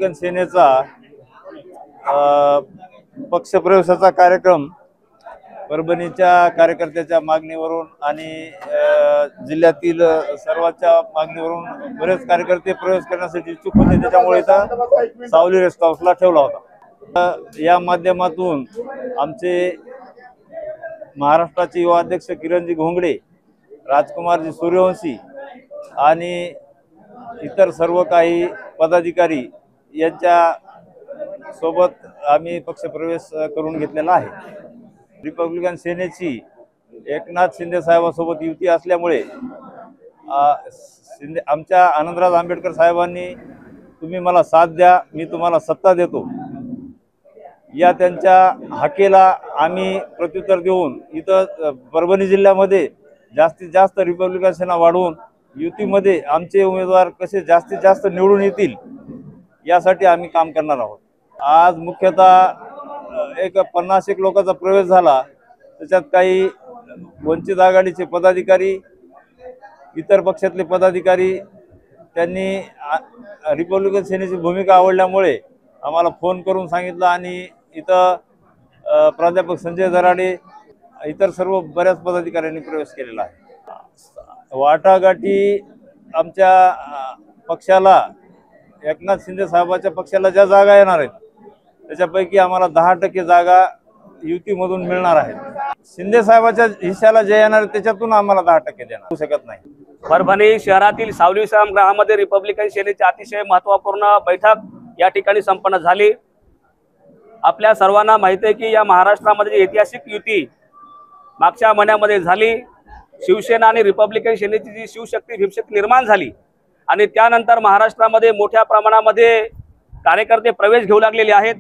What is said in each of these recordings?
Republican सेनेचा पक्षप्रवेशाचा कार्यक्रम परभणीच्या कार्यकर्त्याच्या मागणीवरून आणि जिल्ह्यातील सर्वांच्या मागणीवरून बरेच कार्यकर्ते प्रवेश करण्यासाठी इच्छुक होते, त्याच्यामुळे इथं सावली रेस्ट हाऊसला ठेवला होता। या माध्यमातून आमचे महाराष्ट्राचे युवा अध्यक्ष किरणजी घोंगडे, राजकुमारजी सूर्यवंशी आणि इतर सर्व काही पदाधिकारी यांच्या सोबत आम्ही पक्षप्रवेश करून घेतलेला आहे। रिपब्लिकन सेनेची एकनाथ शिंदे साहेबांसोबत युती असल्यामुळे आमच्या आनंदराज आंबेडकर साहेबांनी तुम्ही मला साथ द्या, मी तुम्हाला सत्ता देतो, या त्यांच्या हाकेला आम्ही प्रत्युत्तर देऊन इथं परभणी जिल्ह्यामध्ये जास्तीत जास्त रिपब्लिकन सेना वाढवून युतीमध्ये आमचे उमेदवार कसे जास्तीत जास्त निवडून येतील यासाठी आम्ही काम करणार आहोत। आज मुख्यतः एक 50 लोकांचा प्रवेश झाला, त्याच्यात काही वंचित आघाडीचे पदाधिकारी, इतर पक्षातले पदाधिकारी त्यांनी रिपब्लिकन सेनेची भूमिका आवडल्यामुळे आम्हाला फोन करून सांगितलं आणि इथं प्राध्यापक संजय दराडे इतर सर्व बऱ्याच पदाधिकाऱ्यांनी प्रवेश केलेला आहे। वाटाघाटी आमच्या पक्षाला, एकनाथ शिंदे साहेबांच्या पक्षाला ज्या जागा येणार आहेत त्याच्यापैकी आम्हाला 10% जागा युतीमधून मिळणार आहेत। शिंदे साहेबांच्या हिश्श्याला जे येणार त्याच्यातून आम्हाला 10% देणार होऊ शकत नाही। परभणी शहरातील सावली विश्रामगृहामध्ये रिपब्लिकन सेनेची अतिशय महत्त्वपूर्ण बैठक या ठिकाणी संपन्न झाली। आपल्या सर्वांना माहिती आहे की या महाराष्ट्रामध्ये ऐतिहासिक युती मागच्या महिन्यामध्ये झाली। शिवसेना आणि रिपब्लिकन सेनेची जी शिवशक्ती भीमशक्ती निर्माण झाली आणि त्यानंतर महाराष्ट्रामध्ये मोठ्या प्रमाणामध्ये कार्यकर्ते प्रवेश घेऊ लागलेले आहेत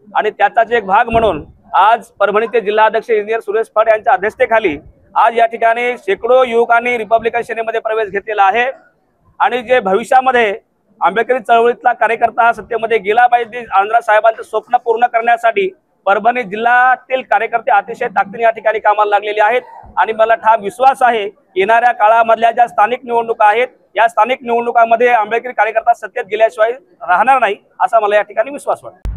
आणि त्याचाच एक भाग म्हणून आज परभणीचे जिल्हाध्यक्ष इंजिनियर सुरेश फड यांच्या अध्यक्षतेखाली आज या ठिकाणी शेकडो युवकांनी रिपब्लिकन सेनेमध्ये प्रवेश घेतलेला आहे आणि जे भविष्यामध्ये आंबेडकरी चळवळीतला कार्यकर्ता हा सत्तेमध्ये गेला पाहिजे, आंध्रा साहेबांचं स्वप्न पूर्ण करण्यासाठी परभणी जिल्ह्यातील कार्यकर्ते अतिशय ताकदीने या ठिकाणी कामाला लागलेले आहेत आणि मला ठाम विश्वास आहे येणाऱ्या काळामधल्या ज्या स्थानिक निवडणुका आहेत या स्थानिक निवडणुकांमध्ये आंबेडकरी कार्यकर्ता सत्तेत गेल्याशिवाय राहणार नाही असा मला या ठिकाणी विश्वास वाटतो।